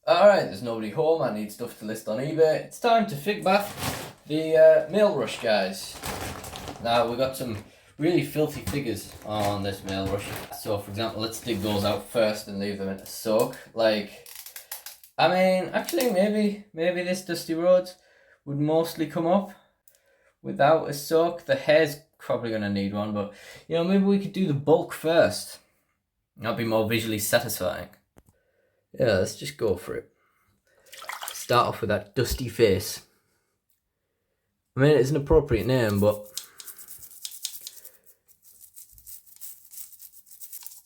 Alright, there's nobody home, I need stuff to list on eBay. It's time to fig bath the mail rush, guys. Now, we've got some really filthy figures on this mail rush. So, for example, let's dig those out first and leave them in a soak. Actually, maybe this Dusty Rhodes would mostly come up without a soak. The hair's probably going to need one, but, maybe we could do the bulk first. That'd be more visually satisfying. Yeah, let's just go for it. Start off with that dusty face. I mean, it's an appropriate name, but...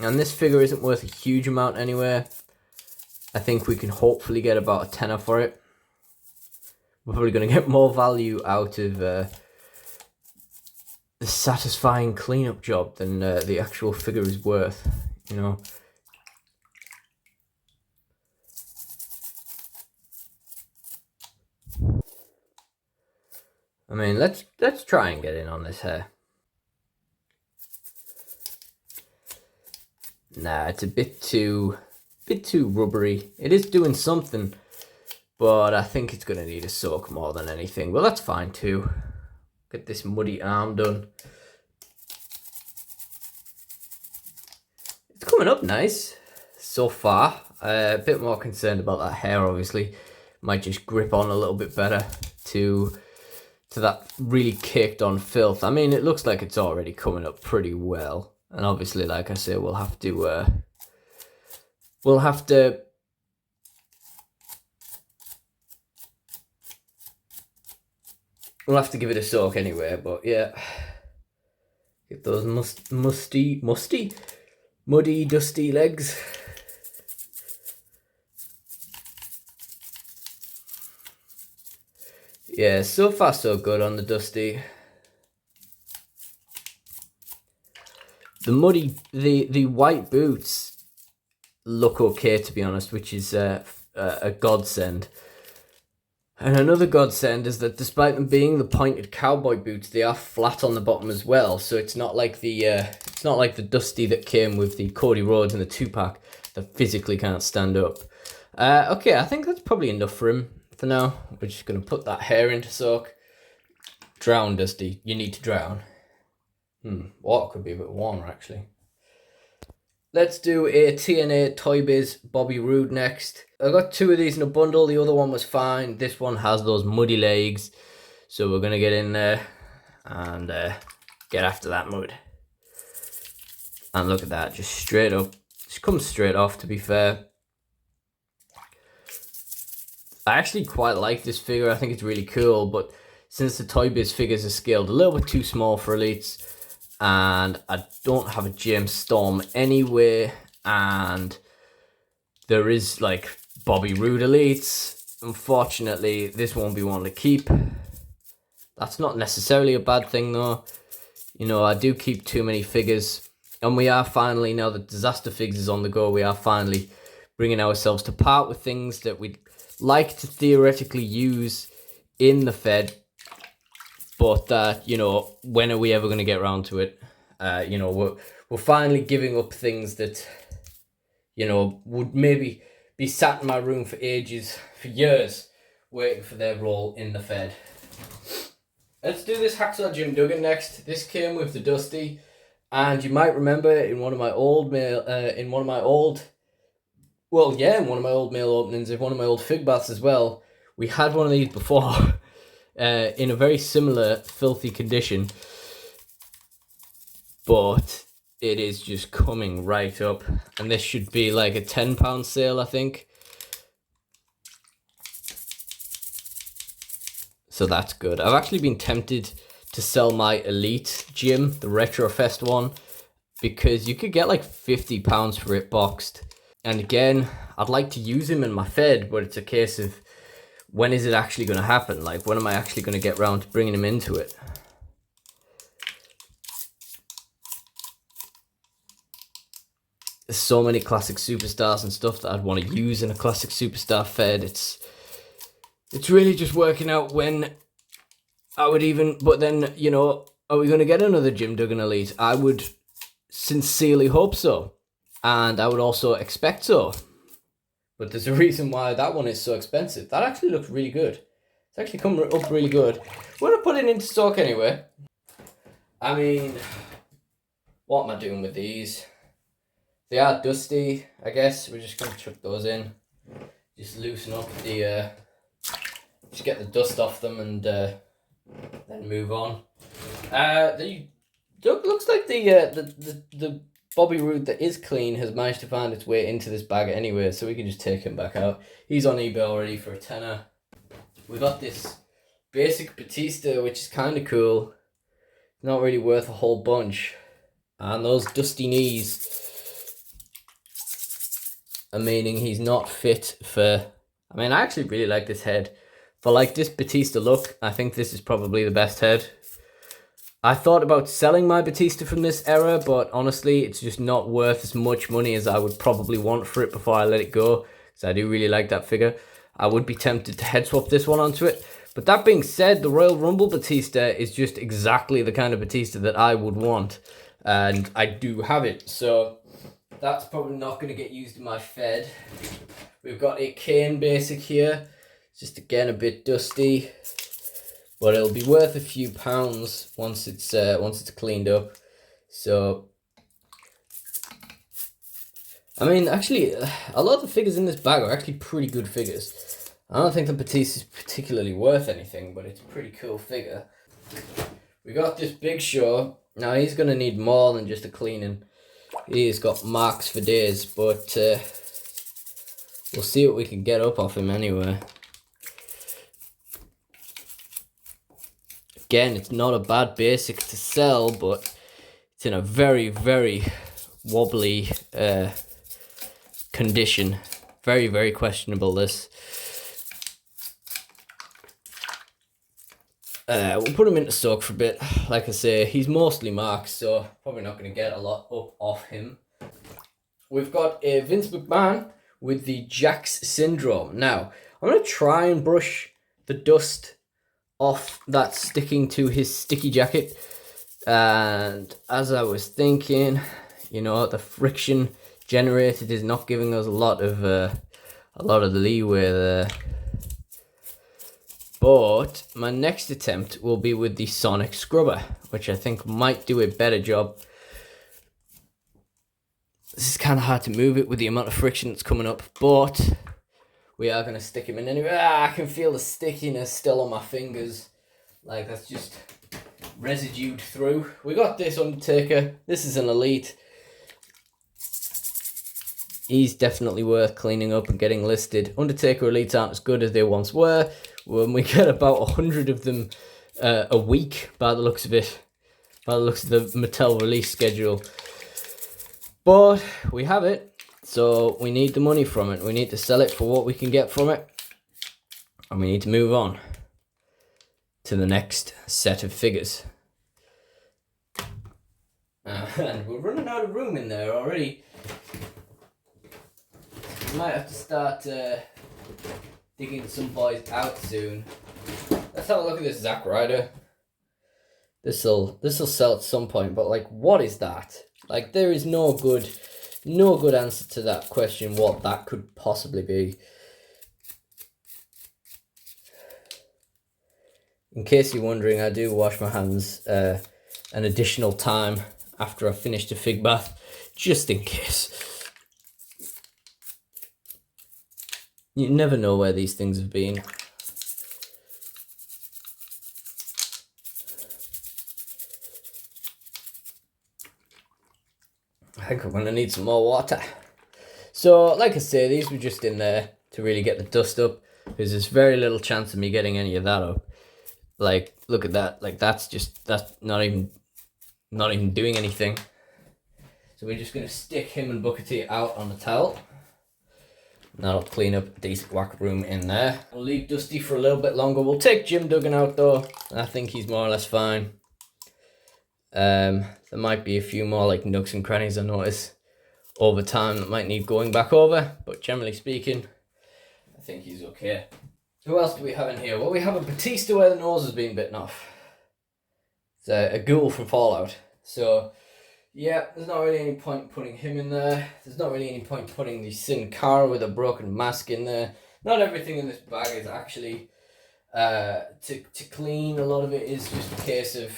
And this figure isn't worth a huge amount anyway. I think we can hopefully get about a tenner for it. We're probably going to get more value out of the satisfying cleanup job than the actual figure is worth, I mean, let's try and get in on this hair. Nah, it's a bit too rubbery. It is doing something, but I think it's going to need a soak more than anything. Well, that's fine too. Get this muddy arm done. It's coming up nice so far. A bit more concerned about that hair, obviously. Might just grip on a little bit better to that really caked on filth. I mean, it looks like it's already coming up pretty well. And obviously, like I say, we'll have to give it a soak anyway. But yeah, get those muddy, dusty legs. Yeah, so far so good on the dusty. The white boots look okay, to be honest, which is a godsend. And another godsend is that despite them being the pointed cowboy boots, they are flat on the bottom as well. So it's not like the dusty that came with the Cody Rhodes and the 2-pack that physically can't stand up. Okay, I think that's probably enough for him for now. We're just going to put that hair into soak. Drown, Dusty. You need to drown. Water could be a bit warmer, actually. Let's do a TNA Toy Biz Bobby Roode next. I got 2 of these in a bundle. The other one was fine. This one has those muddy legs. So we're going to get in there and get after that mud. And look at that. Just straight up. Just comes straight off, to be fair. I actually quite like this figure. I think it's really cool. But since the Toy Biz figures are scaled a little bit too small for elites, and I don't have a James Storm anyway, and there is like Bobby Roode elites, unfortunately this won't be one to keep. That's not necessarily a bad thing though. I do keep too many figures, and we are finally, now that Disaster Figs is on the go, we are finally bringing ourselves to part with things that we'd like to theoretically use in the Fed. But, when are we ever going to get around to it? We're finally giving up things that, would maybe be sat in my room for ages, for years, waiting for their role in the Fed. Let's do this Hacksaw Jim Duggan next. This came with the Dusty, and you might remember in one of my old mail openings of one of my old fig baths as well, we had one of these before. In a very similar filthy condition, but it is just coming right up, and this should be like a £10 sale, I think. So that's good. I've actually been tempted to sell my Elite Jim, the Retrofest one, because you could get like £50 for it boxed. And again, I'd like to use him in my Fed, but it's a case of, when is it actually going to happen? Like, when am I actually going to get around to bringing him into it? There's so many classic superstars and stuff that I'd want to use in a classic superstar Fed. It's really just working out when I would even... But then, are we going to get another Jim Duggan Elite? I would sincerely hope so. And I would also expect so. But there's a reason why that one is so expensive. That actually looks really good. It's actually coming up really good. We're going to put it into stock anyway. I mean, what am I doing with these? They are dusty, I guess. We're just going to chuck those in. Just loosen up the... just get the dust off them and then move on. Looks like the Bobby Roode that is clean has managed to find its way into this bag anyway, so we can just take him back out. He's on eBay already for a tenner. We got this basic Batista, which is kind of cool. Not really worth a whole bunch. And those dusty knees are meaning he's not fit for... I mean, I actually really like this head. For like this Batista look, I think this is probably the best head. I thought about selling my Batista from this era, but honestly, it's just not worth as much money as I would probably want for it before I let it go. So I do really like that figure. I would be tempted to head swap this one onto it. But that being said, the Royal Rumble Batista is just exactly the kind of Batista that I would want. And I do have it. So that's probably not going to get used in my Fed. We've got a Kane basic here. It's just again a bit dusty. But it'll be worth a few pounds once it's cleaned up. So, I mean, actually, a lot of the figures in this bag are actually pretty good figures. I don't think the Batista is particularly worth anything, but it's a pretty cool figure. We got this Big Show. Now, he's going to need more than just a cleaning. He's got marks for days, but we'll see what we can get up off him anyway. Again, it's not a bad basic to sell, but it's in a very, very wobbly condition. Very, very questionable, this. We'll put him into stock for a bit. Like I say, he's mostly marked, so probably not going to get a lot up off him. We've got a Vince McMahon with the Jakks syndrome. Now, I'm going to try and brush the dust off that sticking to his sticky jacket, and as I was thinking, you know, the friction generated is not giving us a lot of the leeway there. But my next attempt will be with the Sonic Scrubber, which I think might do a better job. This is kind of hard to move it with the amount of friction that's coming up, but we are going to stick him in anyway. I can feel the stickiness still on my fingers. Like, that's just residued through. We got this Undertaker. This is an elite. He's definitely worth cleaning up and getting listed. Undertaker elites aren't as good as they once were. When we get about 100 of them a week, by the looks of it. By the looks of the Mattel release schedule. But we have it. So we need the money from it. We need to sell it for what we can get from it. And we need to move on to the next set of figures. And we're running out of room in there already. We might have to start digging some boys out soon. Let's have a look at this Zack Ryder. This'll sell at some point, but like, what is that? Like, there is no good answer to that question, what that could possibly be. In case you're wondering, I do wash my hands an additional time after I finish the fig bath, just in case. You never know where these things have been. I think I'm going to need some more water. So, like I say, these were just in there to really get the dust up, because there's very little chance of me getting any of that up. Like, look at that. Like, that's not even doing anything. So we're just going to stick him and Booker T out on the towel. That'll clean up a decent whack room in there. We'll leave Dusty for a little bit longer. We'll take Jim Duggan out though. I think he's more or less fine. There might be a few more like nooks and crannies I notice over time that might need going back over, but generally speaking, I think he's okay. Who else do we have in here? Well, we have a Batista where the nose has been bitten off. It's a ghoul from Fallout. So Yeah, there's not really any point putting him in there. There's not really any point putting the Sin Cara with a broken mask in there. Not everything in this bag is actually to clean. A lot of it is just a case of,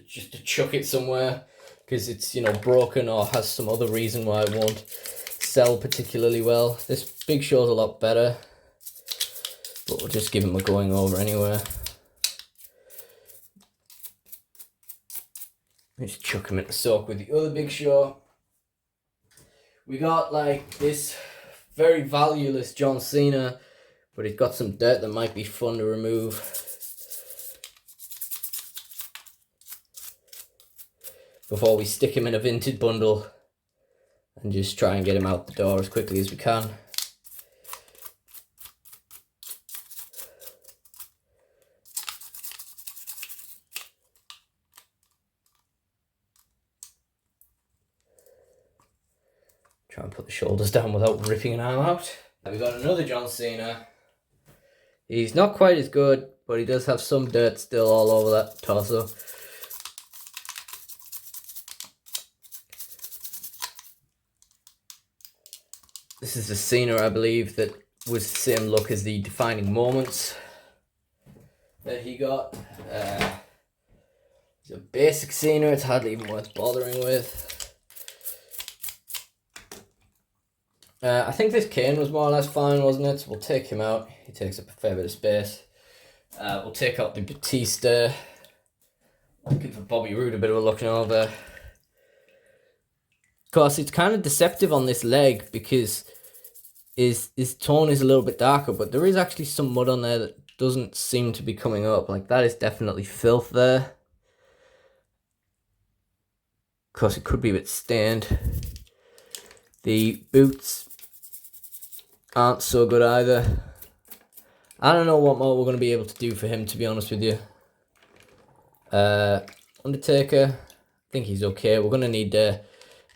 just to chuck it somewhere because it's, broken or has some other reason why it won't sell particularly well. This Big Show's a lot better, but we'll just give him a going over anyway. Just chuck him in the soak with the other Big Show. We got like this very valueless John Cena, but he's got some dirt that might be fun to remove. Before we stick him in a vintage bundle and just try and get him out the door as quickly as we can. Try and put the shoulders down without ripping an arm out. And we got another John Cena. He's not quite as good, but he does have some dirt still all over that torso. This is the Cena, I believe, that was the same look as the Defining Moments that he got. It's a basic Cena, it's hardly even worth bothering with. I think this Kane was more or less fine, wasn't it? So we'll take him out. He takes up a fair bit of space. We'll take out the Batista. I'll give Bobby Roode a bit of a looking over. Of course, it's kind of deceptive on this leg because his tone is a little bit darker, but there is actually some mud on there that doesn't seem to be coming up. Like, that is definitely filth there. Of course, it could be a bit stained. The boots aren't so good either. I don't know what more we're going to be able to do for him, to be honest with you. Undertaker, I think he's okay. We're going to need an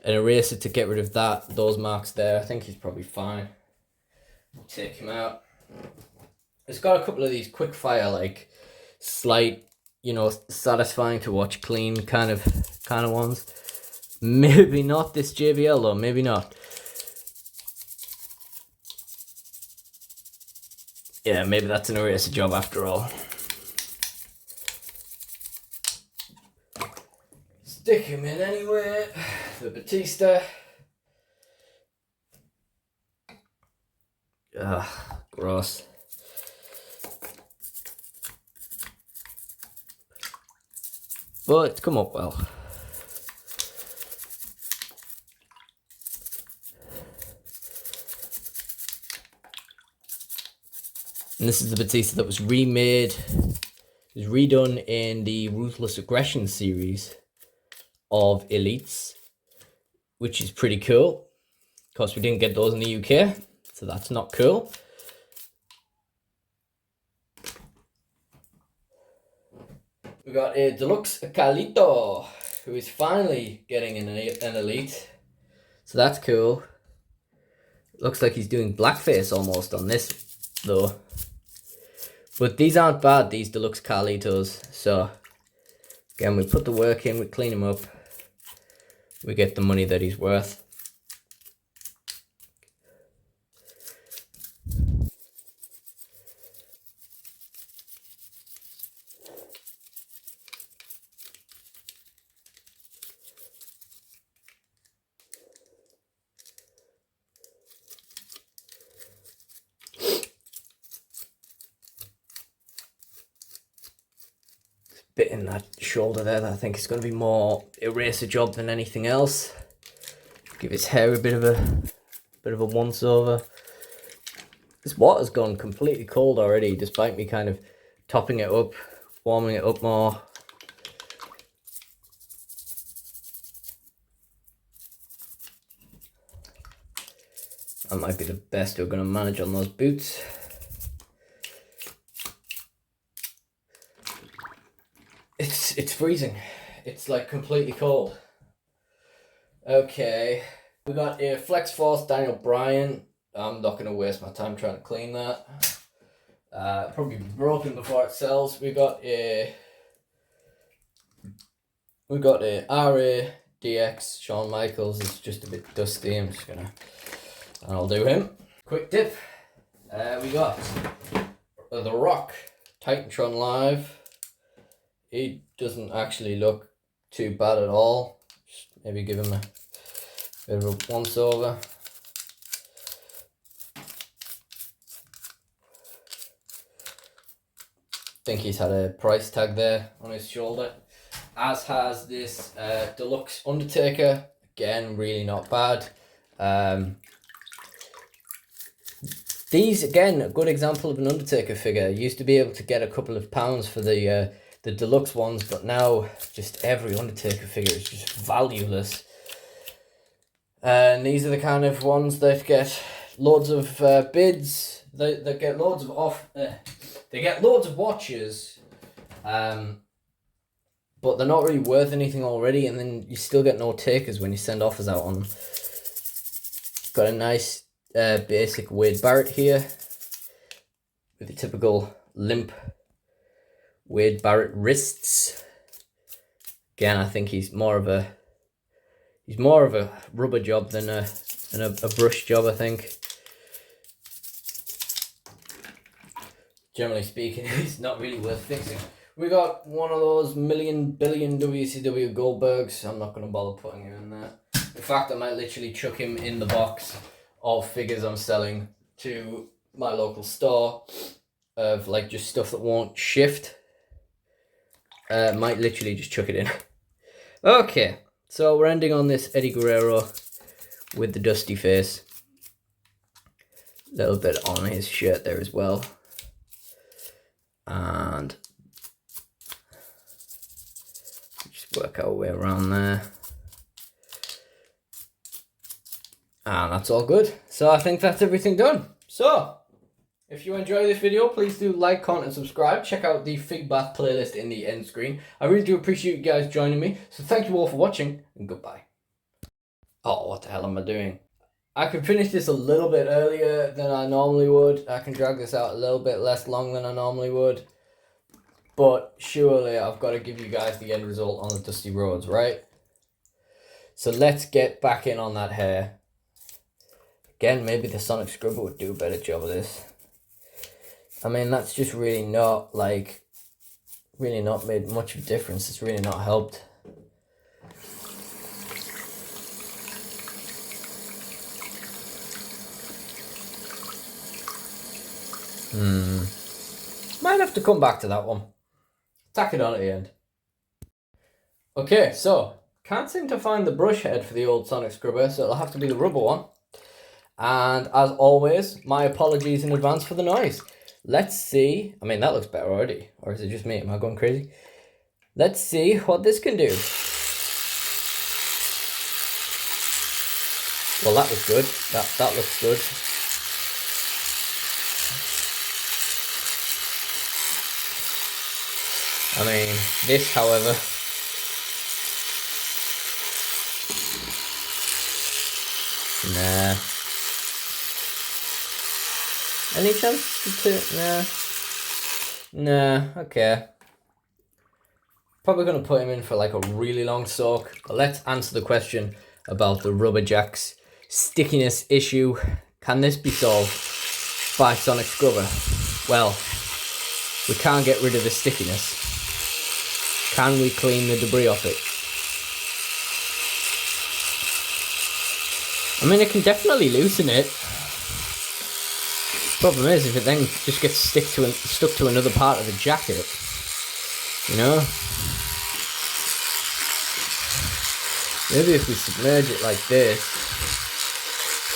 eraser to get rid of those marks there. I think he's probably fine. Take him out. It's got a couple of these quick fire, like slight, satisfying to watch clean kind of ones. Maybe not this JBL though, maybe not. Yeah, maybe that's an eraser job after all. Stick him in anyway. The Batista. Ugh, gross. But it's come up well. And this is the Batista that was remade. It was redone in the Ruthless Aggression series of Elites, which is pretty cool. Of course, we didn't get those in the UK, so that's not cool. We got a Deluxe Carlito, who is finally getting an Elite. So that's cool. Looks like he's doing blackface almost on this, though. But these aren't bad, these Deluxe Carlitos. So, again, we put the work in, we clean him up. We get the money that he's worth. Bit in that shoulder there that I think is going to be more eraser job than anything else. Give his hair a bit of a once over. This water's gone completely cold already, despite me kind of topping it up, warming it up more. That might be the best we're going to manage on those boots. It's freezing. It's like completely cold. Okay, we got a Flex Force Daniel Bryan. I'm not going to waste my time trying to clean that. Probably broken before it sells. We got a RA DX Shawn Michaels is just a bit dusty. I'm just gonna, and I'll do him. Quick tip. We got The Rock, Titantron Live. He doesn't actually look too bad at all. Just maybe give him a bit of a once over. Think he's had a price tag there on his shoulder, as has this deluxe Undertaker. Again, really not bad. These, again, a good example of an Undertaker figure. You used to be able to get a couple of pounds for the deluxe ones, but now just every Undertaker figure is just valueless. And these are the kind of ones that get loads of bids. They get loads of they get loads of watches, but they're not really worth anything already, and then you still get no takers when you send offers out on them. Got a nice basic Wade Barrett here with the typical limp Wade Barrett wrists. Again, I think he's more of a rubber job than a brush job, I think. Generally speaking, he's not really worth fixing. We got one of those million billion WCW Goldbergs. I'm not going to bother putting him in there. In fact, I might literally chuck him in the box of figures I'm selling to my local store of like just stuff that won't shift. Might literally just chuck it in. Okay, so we're ending on this Eddie Guerrero with the dusty face. A little bit on his shirt there as well. And just work our way around there. And that's all good. So I think that's everything done. So, if you enjoy this video, please do like, comment, and subscribe. Check out the Fig Bath playlist in the end screen. I really do appreciate you guys joining me. So thank you all for watching, and goodbye. Oh, what the hell am I doing? I could finish this a little bit earlier than I normally would. I can drag this out a little bit less long than I normally would. But surely I've got to give you guys the end result on the Dusty Rhodes, right? So let's get back in on that hair. Again, maybe the Sonic Scrubber would do a better job of this. I mean, that's just really not, like, really not made much of a difference. It's really not helped. Might have to come back to that one. Tack it on at the end. Okay, so can't seem to find the brush head for the old Sonic Scrubber, so it'll have to be the rubber one. And as always, my apologies in advance for the noise. Let's see. I mean, that looks better already. Or is it just me? Am I going crazy? Let's see what this can do. Well, that looks good. That looks good. I mean, this, however, nah. Any chance to, nah, okay. Probably going to put him in for like a really long soak. But let's answer the question about the rubber jacks stickiness issue. Can this be solved by Sonic Scrubber? Well, we can't get rid of the stickiness. Can we clean the debris off it? I mean, it can definitely loosen it. Problem is, if it then just gets stuck to another part of the jacket, you know? Maybe if we submerge it like this,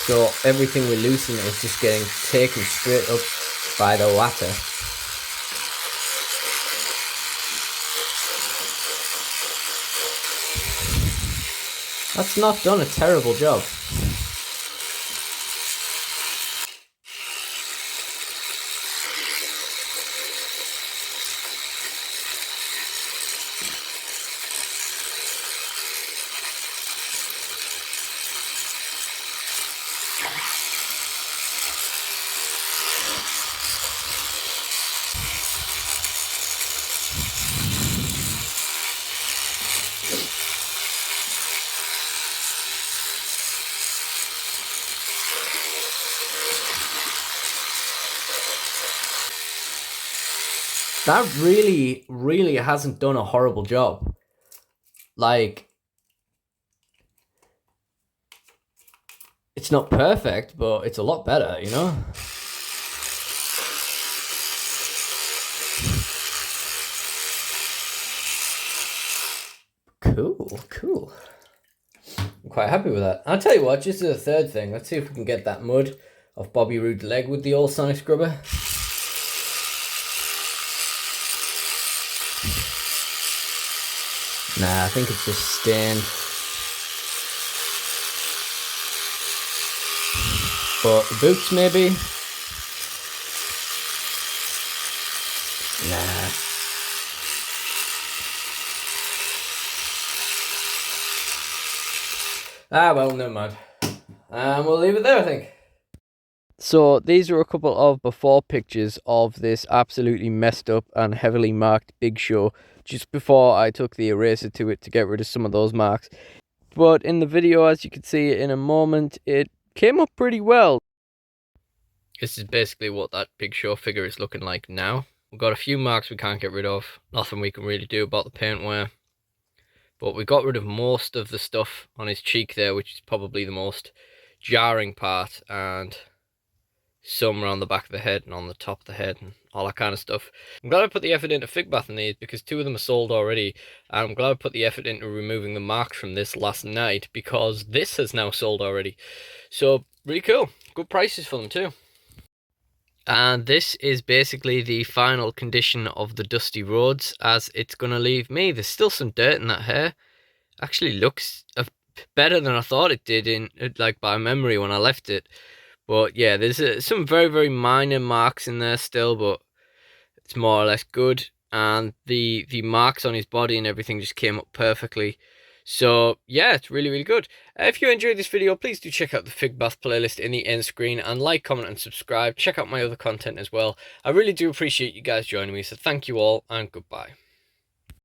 so everything we loosen is just getting taken straight up by the water. That's not done a terrible job. that really hasn't done a horrible job. Like, it's not perfect, but it's a lot better, you know? Cool. I'm quite happy with that. I'll tell you what, just as a third thing, let's see if we can get that mud off Bobby Roode's leg with the old sonic scrubber. Nah, I think it's just stained. But the boots, maybe? Nah. Ah, well, never mind. We'll leave it there, I think. So these are a couple of before pictures of this absolutely messed up and heavily marked Big Show just before I took the eraser to it to get rid of some of those marks. But in the video, as you can see in a moment, it came up pretty well. This is basically what that Big Show figure is looking like now. We've got a few marks we can't get rid of. Nothing we can really do about the paint wear. But we got rid of most of the stuff on his cheek there, which is probably the most jarring part, and some around the back of the head and on the top of the head and all that kind of stuff. I'm glad I put the effort into fig bathing these because 2 of them are sold already, and I'm glad I put the effort into removing the marks from this last night because this has now sold already. So really cool, good prices for them too. And this is basically the final condition of the dusty Rhodes, as it's going to leave me. There's still some dirt in that hair. Actually looks better than I thought it did in like by memory when I left it. But yeah, there's some very minor marks in there still, but it's more or less good. And the marks on his body and everything just came up perfectly. So yeah, it's really good. If you enjoyed this video, please do check out the Fig Bath playlist in the end screen, and like, comment and subscribe. Check out my other content as well. I really do appreciate you guys joining me, so thank you all and goodbye.